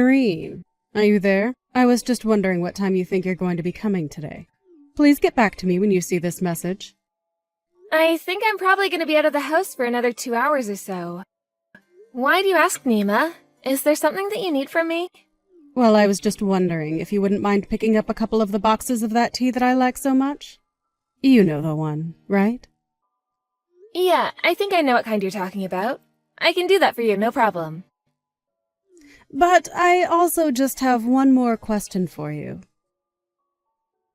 Maureen, are you there? I was just wondering what time you think you're going to be coming today. Please get back to me when you see this message. I think I'm probably going to be out of the house for another 2 hours or so. Why do you ask, Nima? Is there something that you need from me? Well, I was just wondering if you wouldn't mind picking up a couple of the boxes of that tea that I like so much. You know the one, right? Yeah, I think I know what kind you're talking about. I can do that for you, no problem. But I also just have one more question for you.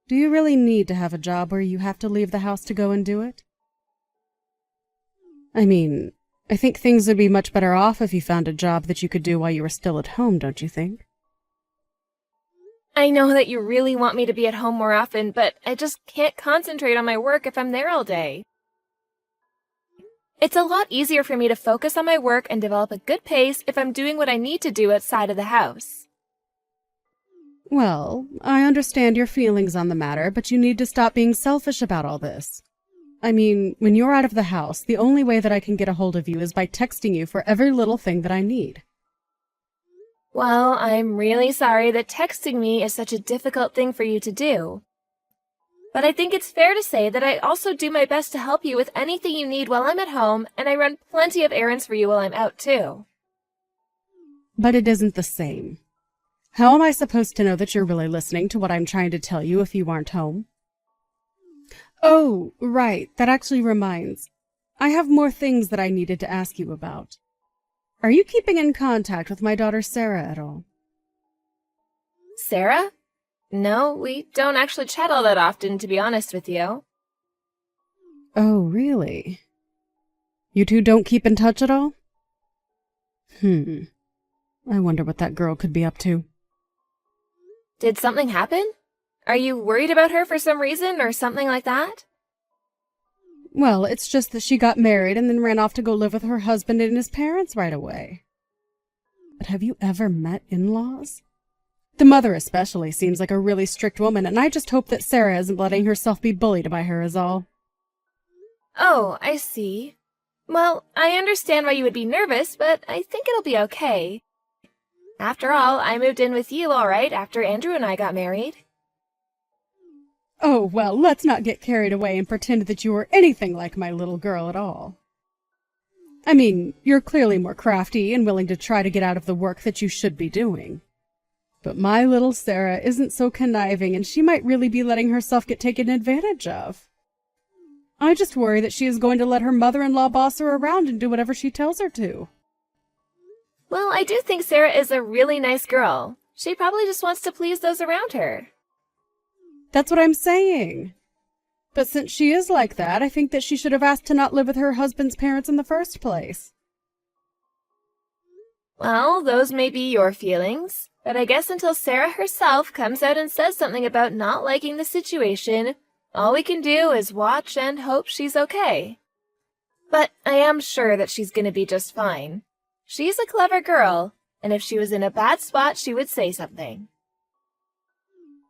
Do you really need to have a job where you have to leave the house to go and do it? I mean, I think things would be much better off if you found a job that you could do while you were still at home, don't you think? I know that you really want me to be at home more often, but I just can't concentrate on my work if I'm there all day. It's a lot easier for me to focus on my work and develop a good pace if I'm doing what I need to do outside of the house. Well, I understand your feelings on the matter, but you need to stop being selfish about all this. I mean, when you're out of the house, the only way that I can get a hold of you is by texting you for every little thing that I need. Well, I'm really sorry that texting me is such a difficult thing for you to do. But I think it's fair to say that I also do my best to help you with anything you need while I'm at home, and I run plenty of errands for you while I'm out too. But it isn't the same. How am I supposed to know that you're really listening to what I'm trying to tell you if you aren't home? Oh, right, that actually reminds. I have more things that I needed to ask you about. Are you keeping in contact with my daughter Sarah at all? Sarah? No, we don't actually chat all that often, to be honest with you. Oh, really? You two don't keep in touch at all? I wonder what that girl could be up to. Did something happen? Are you worried about her for some reason or something like that? Well, it's just that she got married and then ran off to go live with her husband and his parents right away. But have you ever met in-laws? The mother especially seems like a really strict woman, and I just hope that Sarah isn't letting herself be bullied by her is all. Oh, I see. Well, I understand why you would be nervous, but I think it'll be okay. After all, I moved in with you all right after Andrew and I got married. Oh, well, let's not get carried away and pretend that you are anything like my little girl at all. I mean, you're clearly more crafty and willing to try to get out of the work that you should be doing. But my little Sarah isn't so conniving, and she might really be letting herself get taken advantage of. I just worry that she is going to let her mother-in-law boss her around and do whatever she tells her to. Well, I do think Sarah is a really nice girl. She probably just wants to please those around her. That's what I'm saying. But since she is like that, I think that she should have asked to not live with her husband's parents in the first place. Well, those may be your feelings, but I guess until Sarah herself comes out and says something about not liking the situation, all we can do is watch and hope she's okay. But I am sure that she's going to be just fine. She's a clever girl, and if she was in a bad spot, she would say something.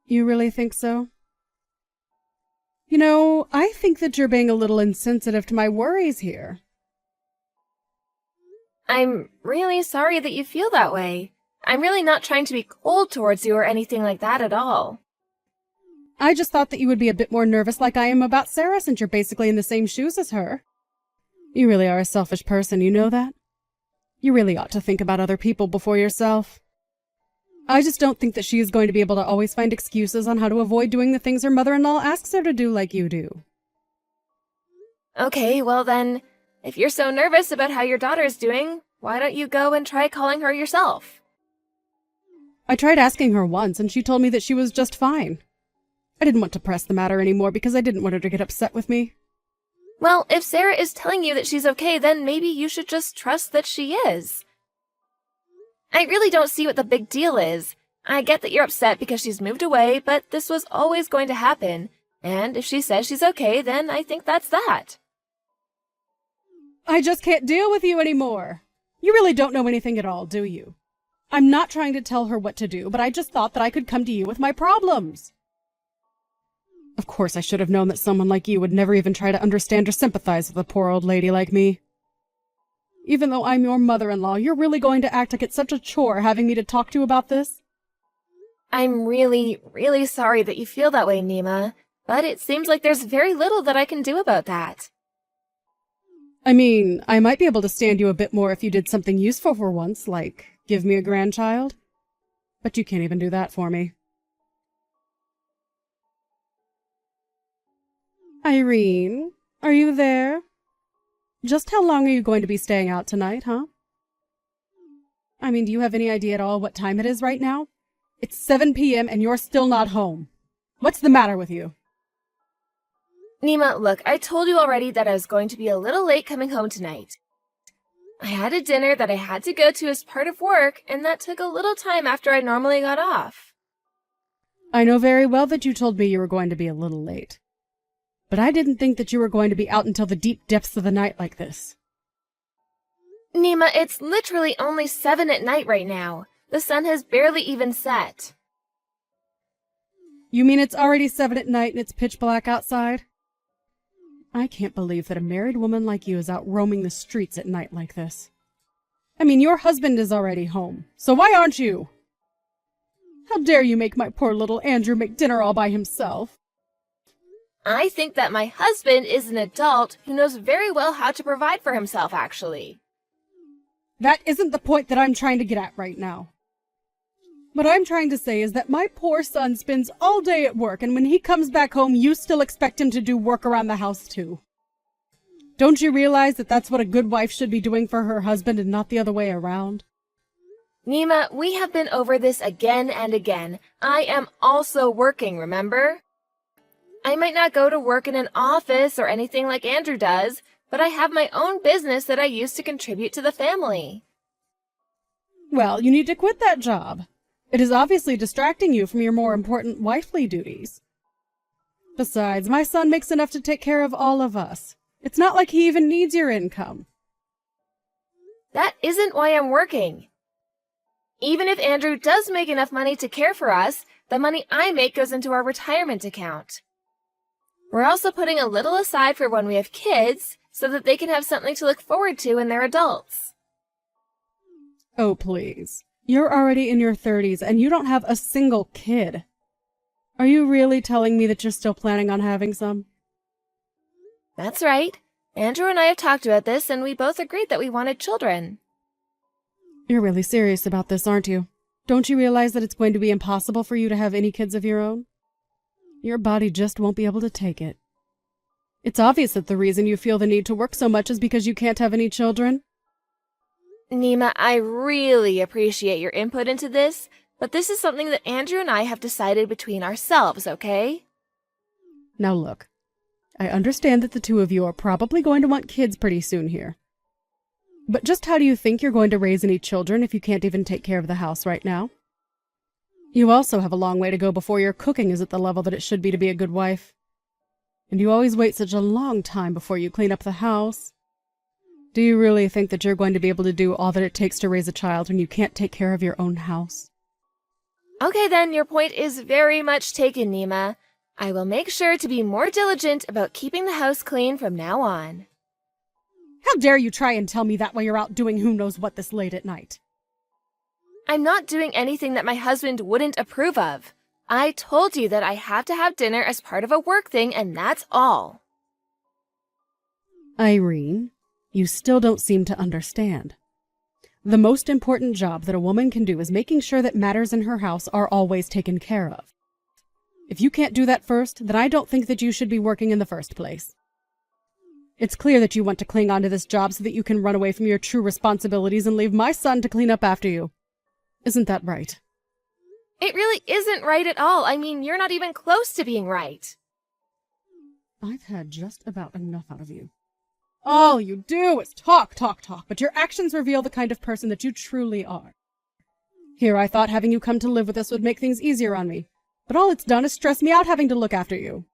You really think so? You know, I think that you're being a little insensitive to my worries here. I'm really sorry that you feel that way. I'm really not trying to be cold towards you or anything like that at all. I just thought that you would be a bit more nervous like I am about Sarah since you're basically in the same shoes as her. You really are a selfish person, you know that? You really ought to think about other people before yourself. I just don't think that she is going to be able to always find excuses on how to avoid doing the things her mother-in-law asks her to do like you do. Okay, well then, if you're so nervous about how your daughter's doing, why don't you go and try calling her yourself? I tried asking her once, and she told me that she was just fine. I didn't want to press the matter anymore because I didn't want her to get upset with me. Well, if Sarah is telling you that she's okay, then maybe you should just trust that she is. I really don't see what the big deal is. I get that you're upset because she's moved away, but this was always going to happen. And if she says she's okay, then I think that's that. I just can't deal with you anymore. You really don't know anything at all, do you? I'm not trying to tell her what to do, but I just thought that I could come to you with my problems. Of course, I should have known that someone like you would never even try to understand or sympathize with a poor old lady like me. Even though I'm your mother-in-law, you're really going to act like it's such a chore having me to talk to about this? I'm really, really sorry that you feel that way, Nima, but it seems like there's very little that I can do about that. I mean, I might be able to stand you a bit more if you did something useful for once, like give me a grandchild. But you can't even do that for me. Irene, are you there? Just how long are you going to be staying out tonight, huh? I mean, do you have any idea at all what time it is right now? It's 7 p.m. and you're still not home. What's the matter with you? Nima, look, I told you already that I was going to be a little late coming home tonight. I had a dinner that I had to go to as part of work, and that took a little time after I normally got off. I know very well that you told me you were going to be a little late. But I didn't think that you were going to be out until the deep depths of the night like this. Nima, it's literally only 7 at night right now. The sun has barely even set. You mean it's already 7 at night and it's pitch black outside? I can't believe that a married woman like you is out roaming the streets at night like this. I mean, your husband is already home, so why aren't you? How dare you make my poor little Andrew make dinner all by himself? I think that my husband is an adult who knows very well how to provide for himself, actually. That isn't the point that I'm trying to get at right now. What I'm trying to say is that my poor son spends all day at work, and when he comes back home, you still expect him to do work around the house too. Don't you realize that that's what a good wife should be doing for her husband and not the other way around? Nima, we have been over this again and again. I am also working, remember? I might not go to work in an office or anything like Andrew does, but I have my own business that I use to contribute to the family. Well, you need to quit that job. It is obviously distracting you from your more important wifely duties. Besides, my son makes enough to take care of all of us. It's not like he even needs your income. That isn't why I'm working. Even if Andrew does make enough money to care for us, the money I make goes into our retirement account. We're also putting a little aside for when we have kids, so that they can have something to look forward to when they're adults. Oh, please. You're already in your 30s and you don't have a single kid. Are you really telling me that you're still planning on having some? That's right. Andrew and I have talked about this, and we both agreed that we wanted children. You're really serious about this, aren't you? Don't you realize that it's going to be impossible for you to have any kids of your own? Your body just won't be able to take it. It's obvious that the reason you feel the need to work so much is because you can't have any children. Nima, I really appreciate your input into this, but this is something that Andrew and I have decided between ourselves, okay? Now look, I understand that the two of you are probably going to want kids pretty soon here. But just how do you think you're going to raise any children if you can't even take care of the house right now? You also have a long way to go before your cooking is at the level that it should be a good wife. And you always wait such a long time before you clean up the house. Do you really think that you're going to be able to do all that it takes to raise a child when you can't take care of your own house? Okay then, your point is very much taken, Nima. I will make sure to be more diligent about keeping the house clean from now on. How dare you try and tell me that while you're out doing who knows what this late at night? I'm not doing anything that my husband wouldn't approve of. I told you that I have to have dinner as part of a work thing, and that's all. Irene, you still don't seem to understand. The most important job that a woman can do is making sure that matters in her house are always taken care of. If you can't do that first, then I don't think that you should be working in the first place. It's clear that you want to cling on to this job so that you can run away from your true responsibilities and leave my son to clean up after you. Isn't that right? It really isn't right at all. I mean, you're not even close to being right. I've had just about enough out of you. All you do is talk, talk, talk, but your actions reveal the kind of person that you truly are. Here, I thought having you come to live with us would make things easier on me, but all it's done is stress me out having to look after you.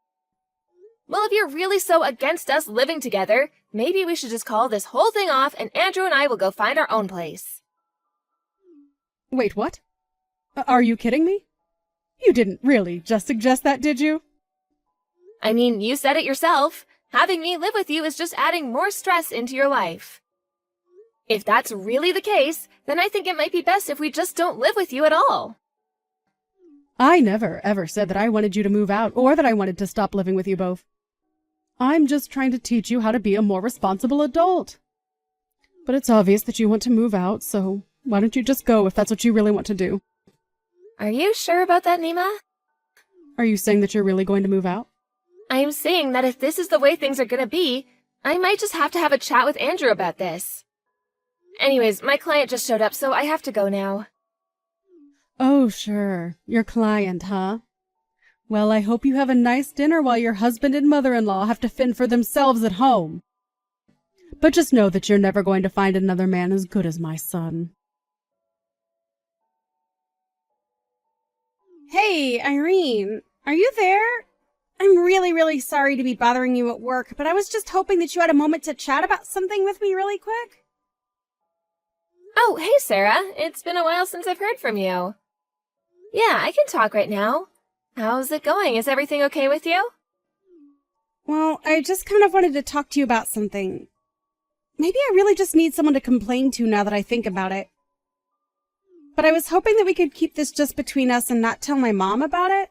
Well, if you're really so against us living together, maybe we should just call this whole thing off and Andrew and I will go find our own place. Wait, what? Are you kidding me? You didn't really just suggest that, did you? I mean, you said it yourself. Having me live with you is just adding more stress into your life. If that's really the case, then I think it might be best if we just don't live with you at all. I never, ever said that I wanted you to move out or that I wanted to stop living with you both. I'm just trying to teach you how to be a more responsible adult. But it's obvious that you want to move out, so why don't you just go if that's what you really want to do? Are you sure about that, Nima? Are you saying that you're really going to move out? I'm saying that if this is the way things are gonna be, I might just have to have a chat with Andrew about this. Anyways, my client just showed up, so I have to go now. Oh, sure. Your client, huh? Well, I hope you have a nice dinner while your husband and mother-in-law have to fend for themselves at home. But just know that you're never going to find another man as good as my son. Hey, Irene, are you there? I'm really sorry to be bothering you at work, but I was just hoping that you had a moment to chat about something with me really quick. Oh, hey, Sarah. It's been a while since I've heard from you. Yeah, I can talk right now. How's it going? Is everything okay with you? Well, I just kind of wanted to talk to you about something. Maybe I really just need someone to complain to now that I think about it. But I was hoping that we could keep this just between us and not tell my mom about it.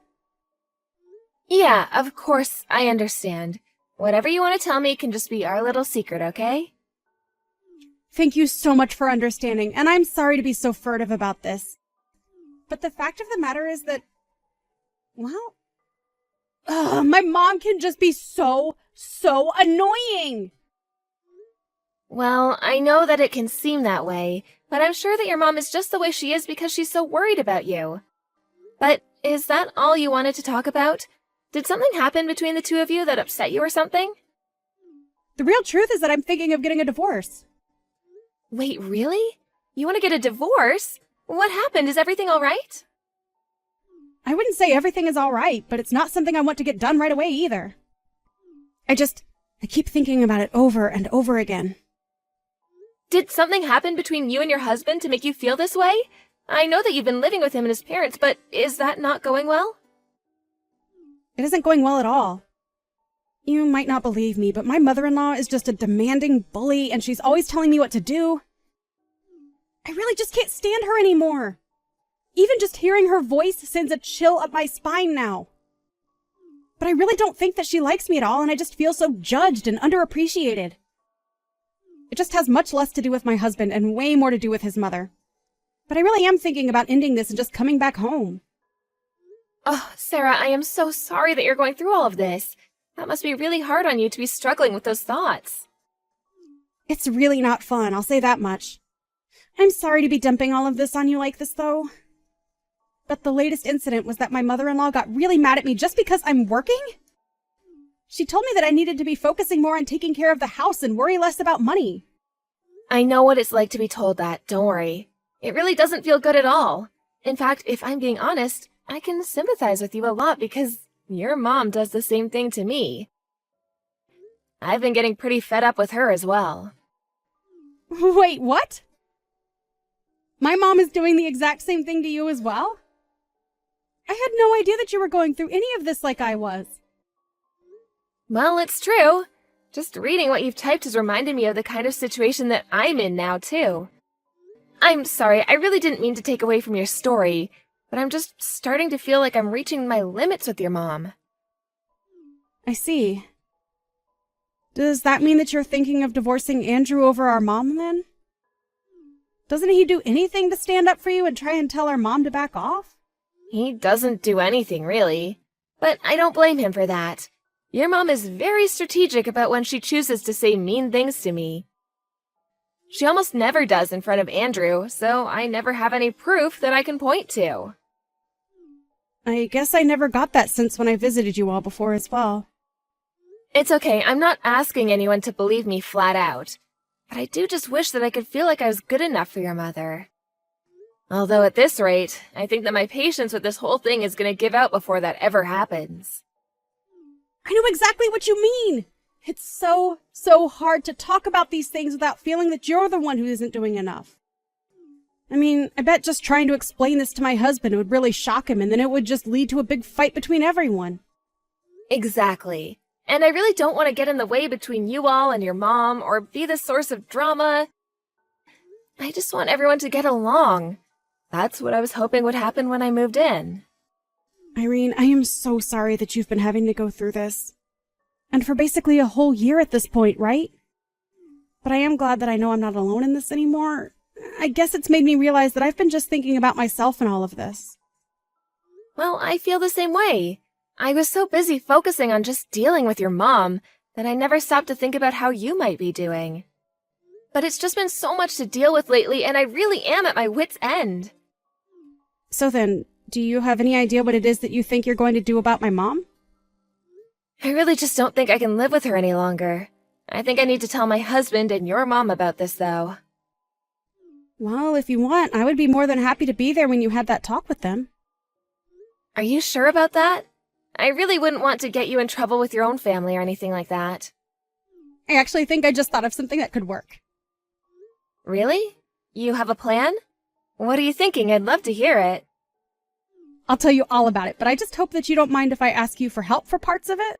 Yeah, of course, I understand. Whatever you want to tell me can just be our little secret, okay? Thank you so much for understanding, and I'm sorry to be so furtive about this. But the fact of the matter is that, well, my mom can just be so annoying. Well, I know that it can seem that way, but I'm sure that your mom is just the way she is because she's so worried about you. But is that all you wanted to talk about? Did something happen between the two of you that upset you or something? The real truth is that I'm thinking of getting a divorce. Wait, really? You want to get a divorce? What happened? Is everything all right? I wouldn't say everything is all right, but it's not something I want to get done right away either. I keep thinking about it over and over again. Did something happen between you and your husband to make you feel this way? I know that you've been living with him and his parents, but is that not going well? It isn't going well at all. You might not believe me, but my mother-in-law is just a demanding bully, and she's always telling me what to do. I really just can't stand her anymore. Even just hearing her voice sends a chill up my spine now. But I really don't think that she likes me at all, and I just feel so judged and underappreciated. It just has much less to do with my husband and way more to do with his mother. But I really am thinking about ending this and just coming back home. Oh, Sarah, I am so sorry that you're going through all of this. That must be really hard on you to be struggling with those thoughts. It's really not fun, I'll say that much. I'm sorry to be dumping all of this on you like this, though. But the latest incident was that my mother-in-law got really mad at me just because I'm working? She told me that I needed to be focusing more on taking care of the house and worry less about money. I know what it's like to be told that, don't worry. It really doesn't feel good at all. In fact, if I'm being honest, I can sympathize with you a lot because your mom does the same thing to me. I've been getting pretty fed up with her as well. Wait, what? My mom is doing the exact same thing to you as well? I had no idea that you were going through any of this like I was. Well, it's true. Just reading what you've typed has reminded me of the kind of situation that I'm in now, too. I'm sorry, I really didn't mean to take away from your story, but I'm just starting to feel like I'm reaching my limits with your mom. I see. Does that mean that you're thinking of divorcing Andrew over our mom, then? Doesn't he do anything to stand up for you and try and tell our mom to back off? He doesn't do anything, really. But I don't blame him for that. Your mom is very strategic about when she chooses to say mean things to me. She almost never does in front of Andrew, so I never have any proof that I can point to. I guess I never got that sense when I visited you all before as well. It's okay, I'm not asking anyone to believe me flat out. But I do just wish that I could feel like I was good enough for your mother. Although at this rate, I think that my patience with this whole thing is going to give out before that ever happens. I know exactly what you mean! It's so hard to talk about these things without feeling that you're the one who isn't doing enough. I mean, I bet just trying to explain this to my husband would really shock him, and then it would just lead to a big fight between everyone. Exactly. And I really don't want to get in the way between you all and your mom, or be the source of drama. I just want everyone to get along. That's what I was hoping would happen when I moved in. Irene, I am so sorry that you've been having to go through this. And for basically a whole year at this point, right? But I am glad that I know I'm not alone in this anymore. I guess it's made me realize that I've been just thinking about myself in all of this. Well, I feel the same way. I was so busy focusing on just dealing with your mom that I never stopped to think about how you might be doing. But it's just been so much to deal with lately, and I really am at my wit's end. So then, do you have any idea what it is that you think you're going to do about my mom? I really just don't think I can live with her any longer. I think I need to tell my husband and your mom about this, though. Well, if you want, I would be more than happy to be there when you had that talk with them. Are you sure about that? I really wouldn't want to get you in trouble with your own family or anything like that. I actually think I just thought of something that could work. Really? You have a plan? What are you thinking? I'd love to hear it. I'll tell you all about it, but I just hope that you don't mind if I ask you for help for parts of it.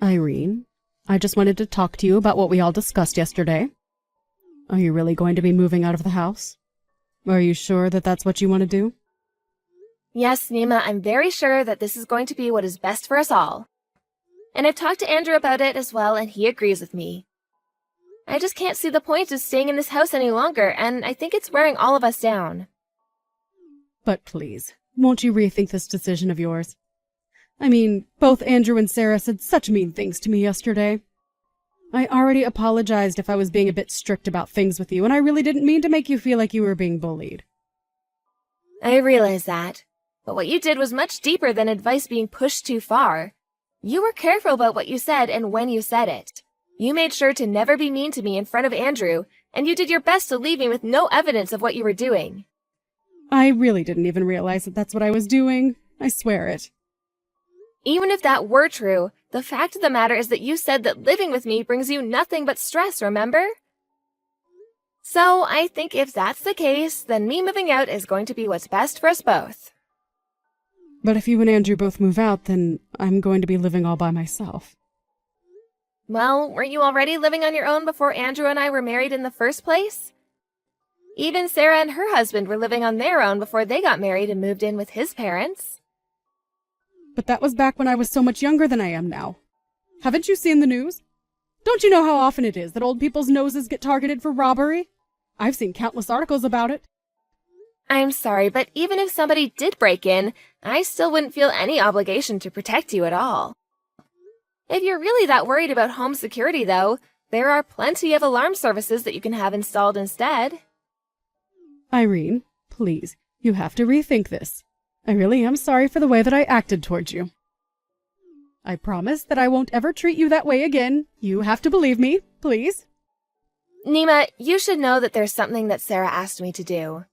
Irene, I just wanted to talk to you about what we all discussed yesterday. Are you really going to be moving out of the house? Are you sure that that's what you want to do? Yes, Nima, I'm very sure that this is going to be what is best for us all. And I've talked to Andrew about it as well, and he agrees with me. I just can't see the point of staying in this house any longer, and I think it's wearing all of us down. But please, won't you rethink this decision of yours? I mean, both Andrew and Sarah said such mean things to me yesterday. I already apologized if I was being a bit strict about things with you, and I really didn't mean to make you feel like you were being bullied. I realize that, but what you did was much deeper than advice being pushed too far. You were careful about what you said and when you said it. You made sure to never be mean to me in front of Andrew, and you did your best to leave me with no evidence of what you were doing. I really didn't even realize that that's what I was doing. I swear it. Even if that were true, the fact of the matter is that you said that living with me brings you nothing but stress, remember? So I think if that's the case, then me moving out is going to be what's best for us both. But if you and Andrew both move out, then I'm going to be living all by myself. Well, weren't you already living on your own before Andrew and I were married in the first place? Even Sarah and her husband were living on their own before they got married and moved in with his parents. But that was back when I was so much younger than I am now. Haven't you seen the news? Don't you know how often it is that old people's noses get targeted for robbery? I've seen countless articles about it. I'm sorry, but even if somebody did break in, I still wouldn't feel any obligation to protect you at all. If you're really that worried about home security, though, there are plenty of alarm services that you can have installed instead. Irene, please, you have to rethink this. I really am sorry for the way that I acted towards you. I promise that I won't ever treat you that way again. You have to believe me, please. Nima, you should know that there's something that Sarah asked me to do.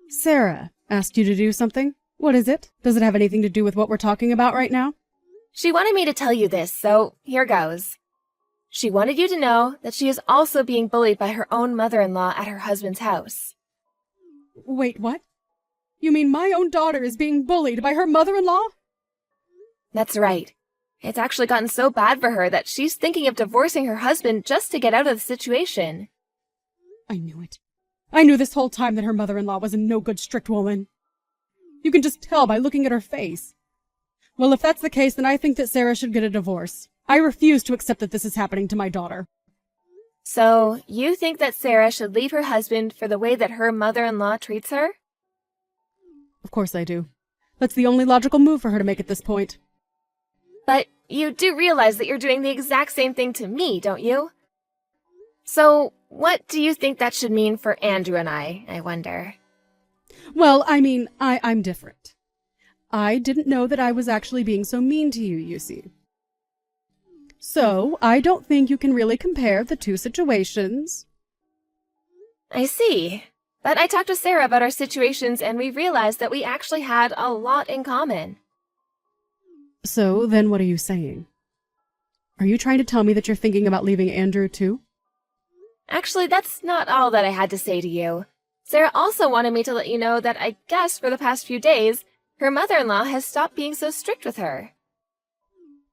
Sarah asked you to do something? What is it? Does it have anything to do with what we're talking about right now? She wanted me to tell you this, so here goes. She wanted you to know that she is also being bullied by her own mother-in-law at her husband's house. Wait, what? You mean my own daughter is being bullied by her mother-in-law? That's right. It's actually gotten so bad for her that she's thinking of divorcing her husband just to get out of the situation. I knew it. I knew this whole time that her mother-in-law was a no-good strict woman. You can just tell by looking at her face. Well, if that's the case, then I think that Sarah should get a divorce. I refuse to accept that this is happening to my daughter. So, you think that Sarah should leave her husband for the way that her mother-in-law treats her? Of course I do. That's the only logical move for her to make at this point. But you do realize that you're doing the exact same thing to me, don't you? So, what do you think that should mean for Andrew and I wonder? Well, I mean, I'm different. I didn't know that I was actually being so mean to you, you see. So, I don't think you can really compare the two situations. I see. But I talked with Sarah about our situations and we realized that we actually had a lot in common. So, then what are you saying? Are you trying to tell me that you're thinking about leaving Andrew too? Actually, that's not all that I had to say to you. Sarah also wanted me to let you know that I guess for the past few days, her mother-in-law has stopped being so strict with her.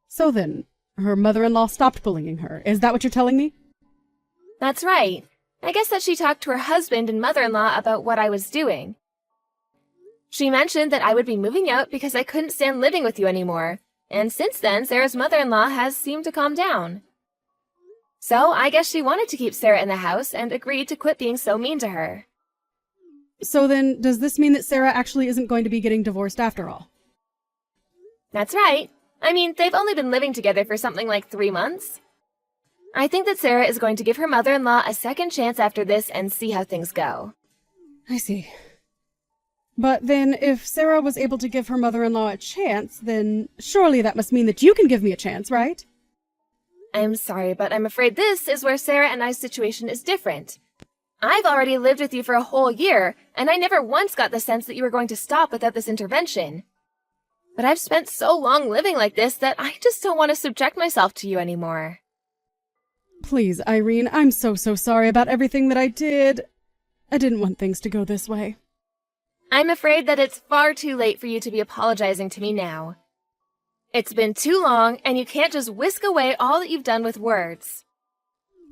So then, her mother-in-law stopped bullying her. Is that what you're telling me? That's right. I guess that she talked to her husband and mother-in-law about what I was doing. She mentioned that I would be moving out because I couldn't stand living with you anymore, and since then, Sarah's mother-in-law has seemed to calm down. So I guess she wanted to keep Sarah in the house and agreed to quit being so mean to her. So then, does this mean that Sarah actually isn't going to be getting divorced after all? That's right. I mean, they've only been living together for something like 3 months. I think that Sarah is going to give her mother-in-law a second chance after this and see how things go. I see. But then, if Sarah was able to give her mother-in-law a chance, then surely that must mean that you can give me a chance, right? I'm sorry, but I'm afraid this is where Sarah and I's situation is different. I've already lived with you for a whole year, and I never once got the sense that you were going to stop without this intervention. But I've spent so long living like this that I just don't want to subject myself to you anymore. Please, Irene, I'm so sorry about everything that I did. I didn't want things to go this way. I'm afraid that it's far too late for you to be apologizing to me now. It's been too long, and you can't just whisk away all that you've done with words.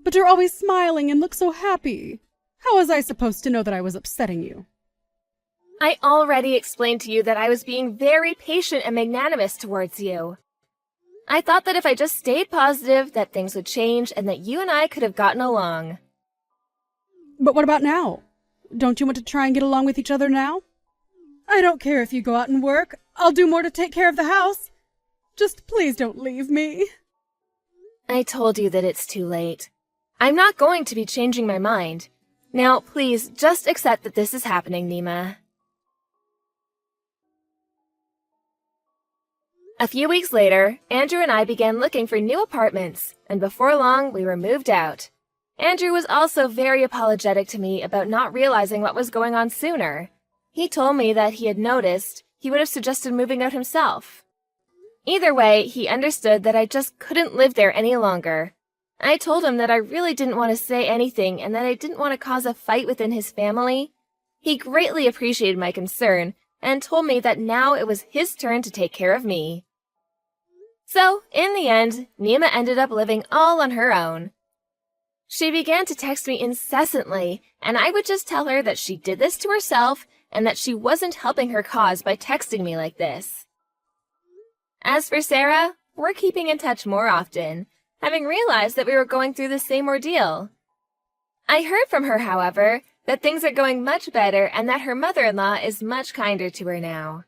But you're always smiling and look so happy. How was I supposed to know that I was upsetting you? I already explained to you that I was being very patient and magnanimous towards you. I thought that if I just stayed positive, that things would change and that you and I could have gotten along. But what about now? Don't you want to try and get along with each other now? I don't care if you go out and work. I'll do more to take care of the house. Just please don't leave me. I told you that it's too late. I'm not going to be changing my mind. Now, please, just accept that this is happening, Nima. A few weeks later, Andrew and I began looking for new apartments, and before long, we were moved out. Andrew was also very apologetic to me about not realizing what was going on sooner. He told me that he had noticed he would have suggested moving out himself. Either way, he understood that I just couldn't live there any longer. I told him that I really didn't want to say anything and that I didn't want to cause a fight within his family. He greatly appreciated my concern and told me that now it was his turn to take care of me. So, in the end, Nima ended up living all on her own. She began to text me incessantly, and I would just tell her that she did this to herself and that she wasn't helping her cause by texting me like this. As for Sarah, we're keeping in touch more often, having realized that we were going through the same ordeal. I heard from her, however, that things are going much better and that her mother-in-law is much kinder to her now.